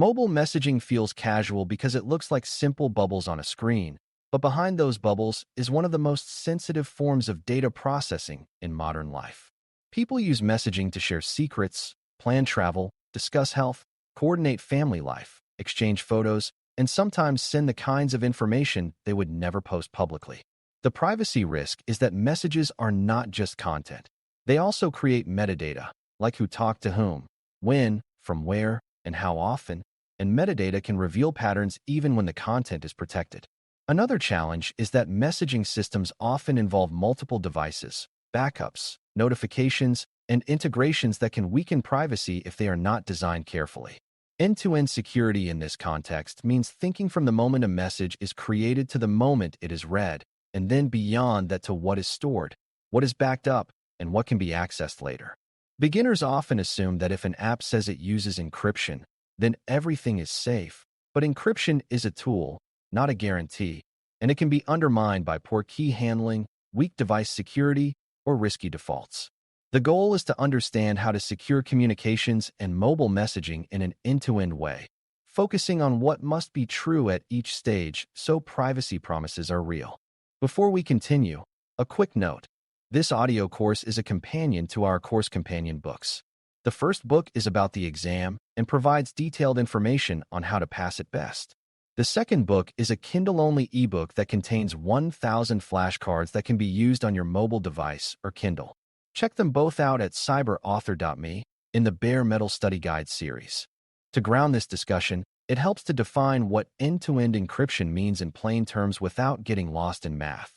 Mobile messaging feels casual because it looks like simple bubbles on a screen, but behind those bubbles is one of the most sensitive forms of data processing in modern life. People use messaging to share secrets, plan travel, discuss health, coordinate family life, exchange photos, and sometimes send the kinds of information they would never post publicly. The privacy risk is that messages are not just content. They also create metadata, like who talked to whom, when, from where, and how often, and metadata can reveal patterns even when the content is protected. Another challenge is that messaging systems often involve multiple devices, backups, notifications, and integrations that can weaken privacy if they are not designed carefully. End-to-end security in this context means thinking from the moment a message is created to the moment it is read, and then beyond that to what is stored, what is backed up, and what can be accessed later. Beginners often assume that if an app says it uses encryption, then everything is safe. But encryption is a tool, not a guarantee, and it can be undermined by poor key handling, weak device security, or risky defaults. The goal is to understand how to secure communications and mobile messaging in an end-to-end way, focusing on what must be true at each stage so privacy promises are real. Before we continue, a quick note. This audio course is a companion to our Course Companion books. The first book is about the exam and provides detailed information on how to pass it best. The second book is a Kindle-only ebook that contains 1,000 flashcards that can be used on your mobile device or Kindle. Check them both out at cyberauthor.me in the Bare Metal Study Guide series. To ground this discussion, it helps to define what end-to-end encryption means in plain terms without getting lost in math.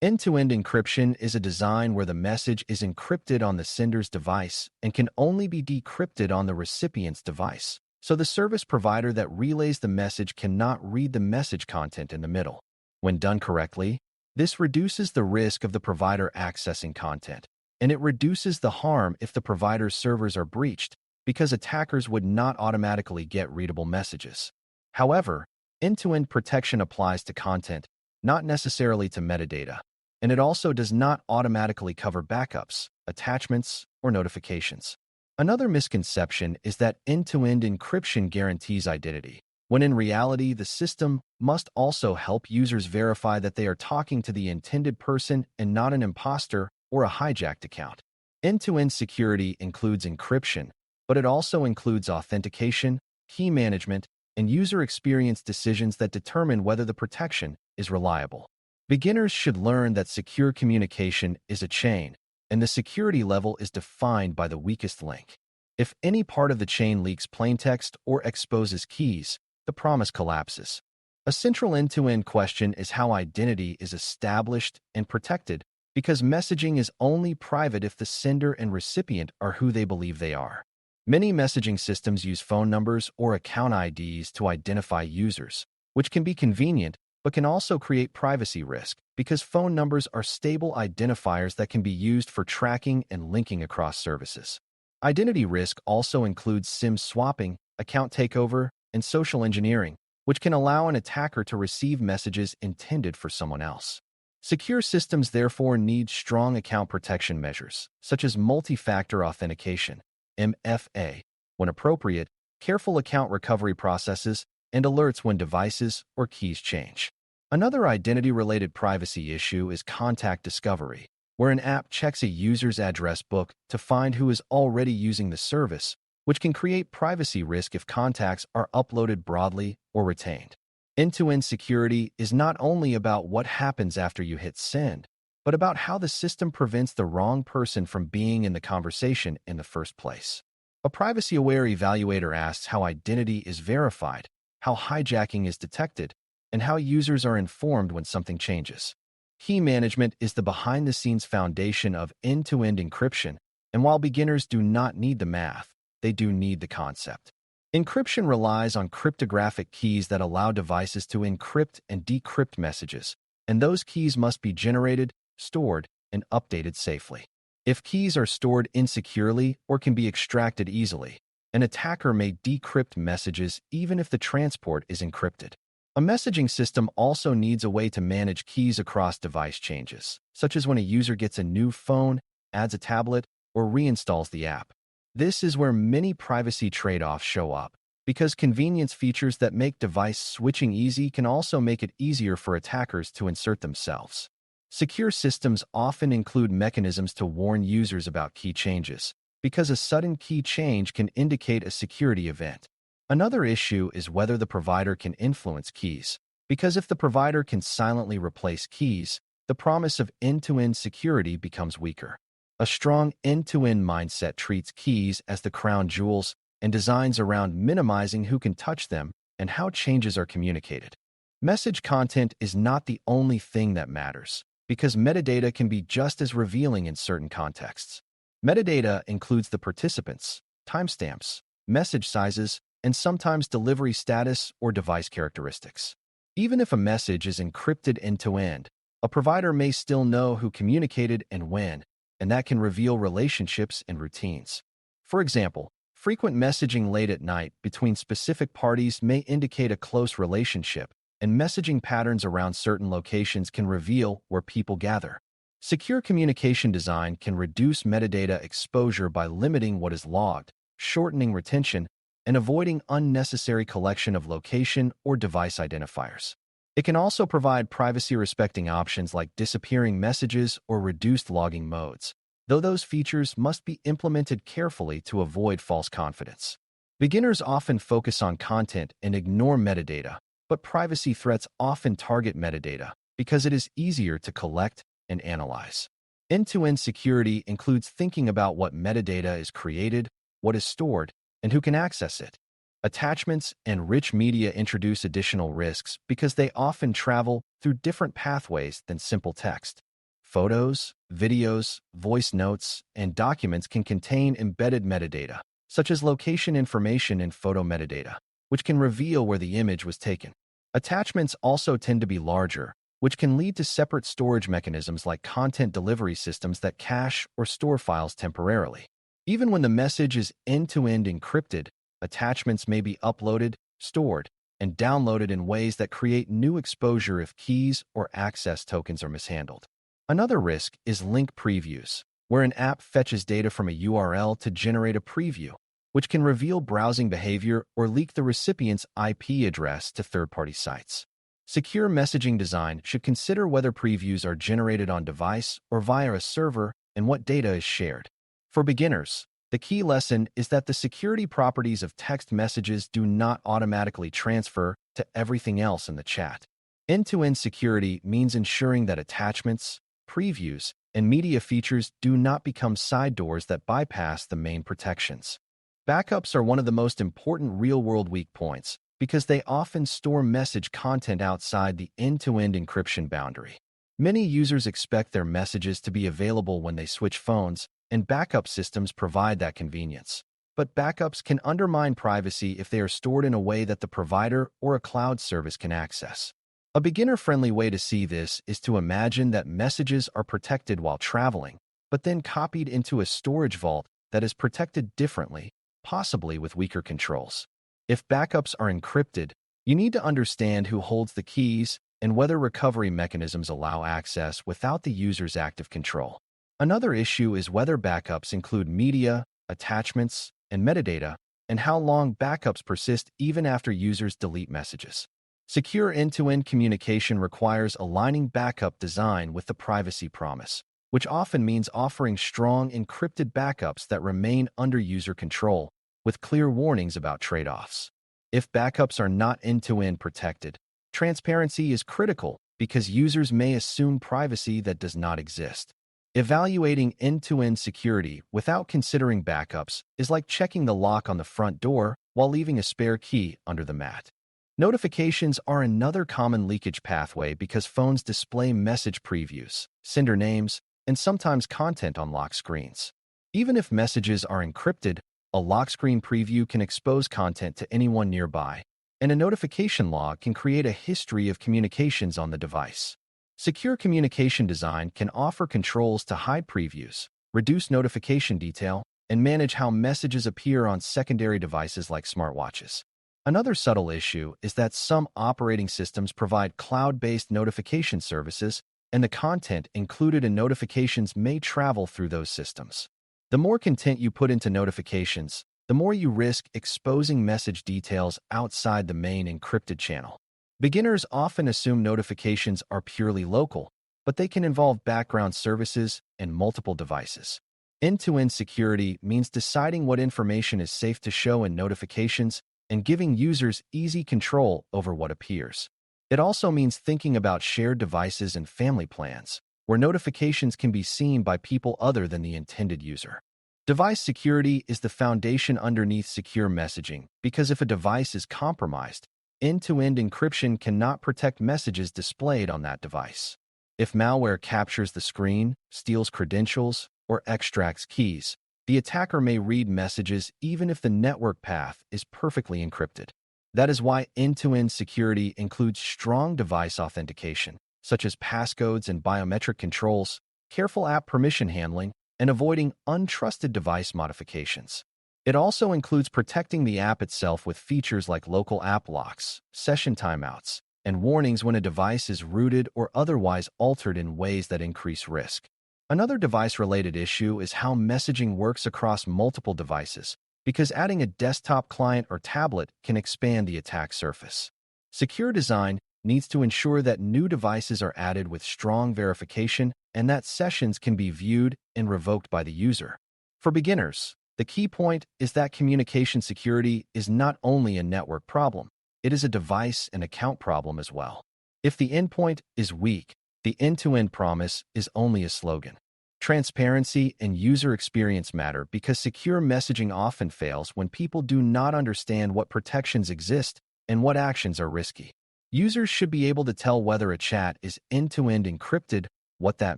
End-to-end encryption is a design where the message is encrypted on the sender's device and can only be decrypted on the recipient's device, so the service provider that relays the message cannot read the message content in the middle. When done correctly, this reduces the risk of the provider accessing content, and it reduces the harm if the provider's servers are breached, because attackers would not automatically get readable messages. However, end-to-end protection applies to content, not necessarily to metadata, and it also does not automatically cover backups, attachments, or notifications. Another misconception is that end-to-end encryption guarantees identity, when in reality the system must also help users verify that they are talking to the intended person and not an imposter or a hijacked account. End-to-end security includes encryption, but it also includes authentication, key management, and user experience decisions that determine whether the protection is reliable. Beginners should learn that secure communication is a chain, and the security level is defined by the weakest link. If any part of the chain leaks plaintext or exposes keys, the promise collapses. A central end-to-end question is how identity is established and protected, because messaging is only private if the sender and recipient are who they believe they are. Many messaging systems use phone numbers or account IDs to identify users, which can be convenient but can also create privacy risk because phone numbers are stable identifiers that can be used for tracking and linking across services. Identity risk also includes SIM swapping, account takeover, and social engineering, which can allow an attacker to receive messages intended for someone else. Secure systems therefore need strong account protection measures, such as multi-factor authentication, MFA, when appropriate, careful account recovery processes, and alerts when devices or keys change. Another identity-related privacy issue is contact discovery, where an app checks a user's address book to find who is already using the service, which can create privacy risk if contacts are uploaded broadly or retained. End-to-end security is not only about what happens after you hit send, but about how the system prevents the wrong person from being in the conversation in the first place. A privacy-aware evaluator asks how identity is verified, how hijacking is detected, and how users are informed when something changes. Key management is the behind-the-scenes foundation of end-to-end encryption, and while beginners do not need the math, they do need the concept. Encryption relies on cryptographic keys that allow devices to encrypt and decrypt messages, and those keys must be generated, stored, and updated safely. If keys are stored insecurely or can be extracted easily, an attacker may decrypt messages even if the transport is encrypted. A messaging system also needs a way to manage keys across device changes, such as when a user gets a new phone, adds a tablet, or reinstalls the app. This is where many privacy trade-offs show up, because convenience features that make device switching easy can also make it easier for attackers to insert themselves. Secure systems often include mechanisms to warn users about key changes, because a sudden key change can indicate a security event. Another issue is whether the provider can influence keys, because if the provider can silently replace keys, the promise of end-to-end security becomes weaker. A strong end-to-end mindset treats keys as the crown jewels and designs around minimizing who can touch them and how changes are communicated. Message content is not the only thing that matters, because metadata can be just as revealing in certain contexts. Metadata includes the participants, timestamps, message sizes, and sometimes delivery status or device characteristics. Even if a message is encrypted end-to-end, a provider may still know who communicated and when, and that can reveal relationships and routines. For example, frequent messaging late at night between specific parties may indicate a close relationship, and messaging patterns around certain locations can reveal where people gather. Secure communication design can reduce metadata exposure by limiting what is logged, shortening retention, and avoiding unnecessary collection of location or device identifiers. It can also provide privacy-respecting options like disappearing messages or reduced logging modes, though those features must be implemented carefully to avoid false confidence. Beginners often focus on content and ignore metadata, but privacy threats often target metadata because it is easier to collect and analyze. End-to-end security includes thinking about what metadata is created, what is stored, and who can access it. Attachments and rich media introduce additional risks because they often travel through different pathways than simple text. Photos, videos, voice notes, and documents can contain embedded metadata, such as location information and photo metadata, which can reveal where the image was taken. Attachments also tend to be larger, which can lead to separate storage mechanisms like content delivery systems that cache or store files temporarily. Even when the message is end-to-end encrypted, attachments may be uploaded, stored, and downloaded in ways that create new exposure if keys or access tokens are mishandled. Another risk is link previews, where an app fetches data from a URL to generate a preview, which can reveal browsing behavior or leak the recipient's IP address to third-party sites. Secure messaging design should consider whether previews are generated on device or via a server and what data is shared. For beginners, the key lesson is that the security properties of text messages do not automatically transfer to everything else in the chat. End-to-end security means ensuring that attachments, previews, and media features do not become side doors that bypass the main protections. Backups are one of the most important real-world weak points because they often store message content outside the end-to-end encryption boundary. Many users expect their messages to be available when they switch phones, and backup systems provide that convenience. But backups can undermine privacy if they are stored in a way that the provider or a cloud service can access. A beginner-friendly way to see this is to imagine that messages are protected while traveling, but then copied into a storage vault that is protected differently, possibly with weaker controls. If backups are encrypted, you need to understand who holds the keys and whether recovery mechanisms allow access without the user's active control. Another issue is whether backups include media, attachments, and metadata, and how long backups persist even after users delete messages. Secure end-to-end communication requires aligning backup design with the privacy promise, which often means offering strong encrypted backups that remain under user control, with clear warnings about trade-offs. If backups are not end-to-end protected, transparency is critical because users may assume privacy that does not exist. Evaluating end-to-end security without considering backups is like checking the lock on the front door while leaving a spare key under the mat. Notifications are another common leakage pathway because phones display message previews, sender names, and sometimes content on lock screens. Even if messages are encrypted, a lock screen preview can expose content to anyone nearby, and a notification log can create a history of communications on the device. Secure communication design can offer controls to hide previews, reduce notification detail, and manage how messages appear on secondary devices like smartwatches. Another subtle issue is that some operating systems provide cloud-based notification services, and the content included in notifications may travel through those systems. The more content you put into notifications, the more you risk exposing message details outside the main encrypted channel. Beginners often assume notifications are purely local, but they can involve background services and multiple devices. End-to-end security means deciding what information is safe to show in notifications and giving users easy control over what appears. It also means thinking about shared devices and family plans, where notifications can be seen by people other than the intended user. Device security is the foundation underneath secure messaging because if a device is compromised, end-to-end encryption cannot protect messages displayed on that device. If malware captures the screen, steals credentials, or extracts keys, the attacker may read messages even if the network path is perfectly encrypted. That is why end-to-end security includes strong device authentication, such as passcodes and biometric controls, careful app permission handling, and avoiding untrusted device modifications. It also includes protecting the app itself with features like local app locks, session timeouts, and warnings when a device is rooted or otherwise altered in ways that increase risk. Another device-related issue is how messaging works across multiple devices, because adding a desktop client or tablet can expand the attack surface. Secure design needs to ensure that new devices are added with strong verification and that sessions can be viewed and revoked by the user. For beginners, the key point is that communication security is not only a network problem, it is a device and account problem as well. If the endpoint is weak, the end-to-end promise is only a slogan. Transparency and user experience matter because secure messaging often fails when people do not understand what protections exist and what actions are risky. Users should be able to tell whether a chat is end-to-end encrypted, what that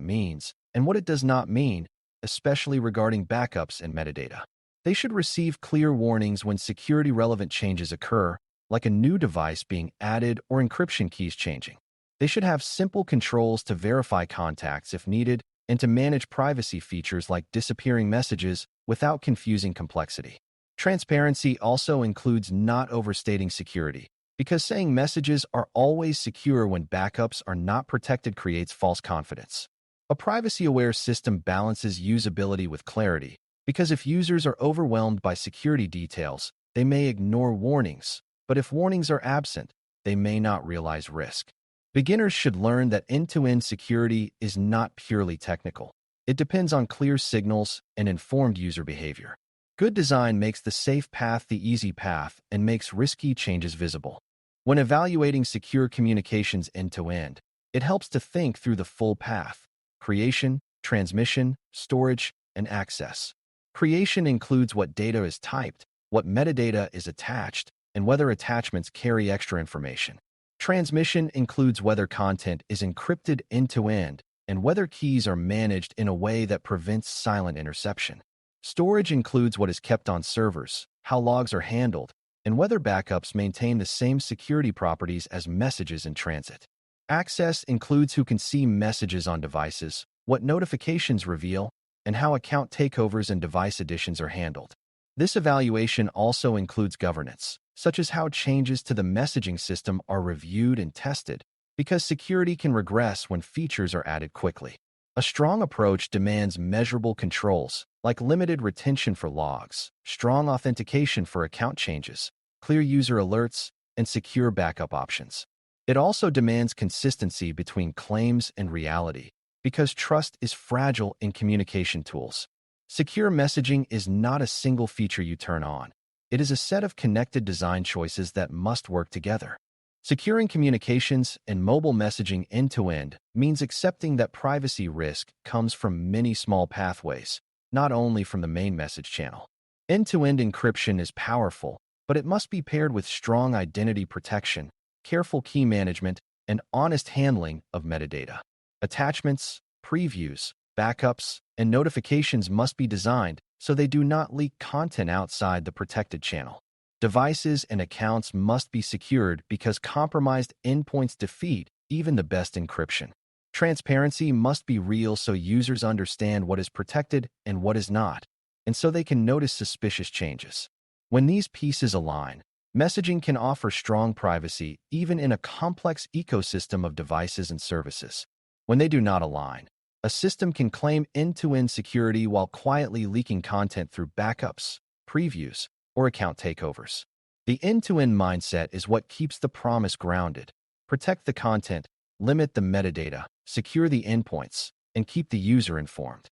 means, and what it does not mean, especially regarding backups and metadata. They should receive clear warnings when security-relevant changes occur, like a new device being added or encryption keys changing. They should have simple controls to verify contacts if needed and to manage privacy features like disappearing messages without confusing complexity. Transparency also includes not overstating security, because saying messages are always secure when backups are not protected creates false confidence. A privacy-aware system balances usability with clarity, because if users are overwhelmed by security details, they may ignore warnings, but if warnings are absent, they may not realize risk. Beginners should learn that end-to-end security is not purely technical. It depends on clear signals and informed user behavior. Good design makes the safe path the easy path and makes risky changes visible. When evaluating secure communications end-to-end, it helps to think through the full path: creation, transmission, storage, and access. Creation includes what data is typed, what metadata is attached, and whether attachments carry extra information. Transmission includes whether content is encrypted end-to-end and whether keys are managed in a way that prevents silent interception. Storage includes what is kept on servers, how logs are handled, and whether backups maintain the same security properties as messages in transit. Access includes who can see messages on devices, what notifications reveal, and how account takeovers and device additions are handled. This evaluation also includes governance, such as how changes to the messaging system are reviewed and tested, because security can regress when features are added quickly. A strong approach demands measurable controls, like limited retention for logs, strong authentication for account changes, clear user alerts, and secure backup options. It also demands consistency between claims and reality, because trust is fragile in communication tools. Secure messaging is not a single feature you turn on. It is a set of connected design choices that must work together. Securing communications and mobile messaging end-to-end means accepting that privacy risk comes from many small pathways, not only from the main message channel. End-to-end encryption is powerful, but it must be paired with strong identity protection, careful key management, and honest handling of metadata. Attachments, previews, backups, and notifications must be designed so they do not leak content outside the protected channel. Devices and accounts must be secured because compromised endpoints defeat even the best encryption. Transparency must be real so users understand what is protected and what is not, and so they can notice suspicious changes. When these pieces align, messaging can offer strong privacy even in a complex ecosystem of devices and services. When they do not align, a system can claim end-to-end security while quietly leaking content through backups, previews, or account takeovers. The end-to-end mindset is what keeps the promise grounded. Protect the content, limit the metadata, secure the endpoints, and keep the user informed.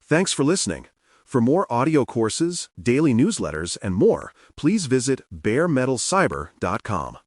Thanks for listening. For more audio courses, daily newsletters, and more, please visit baremetalcyber.com.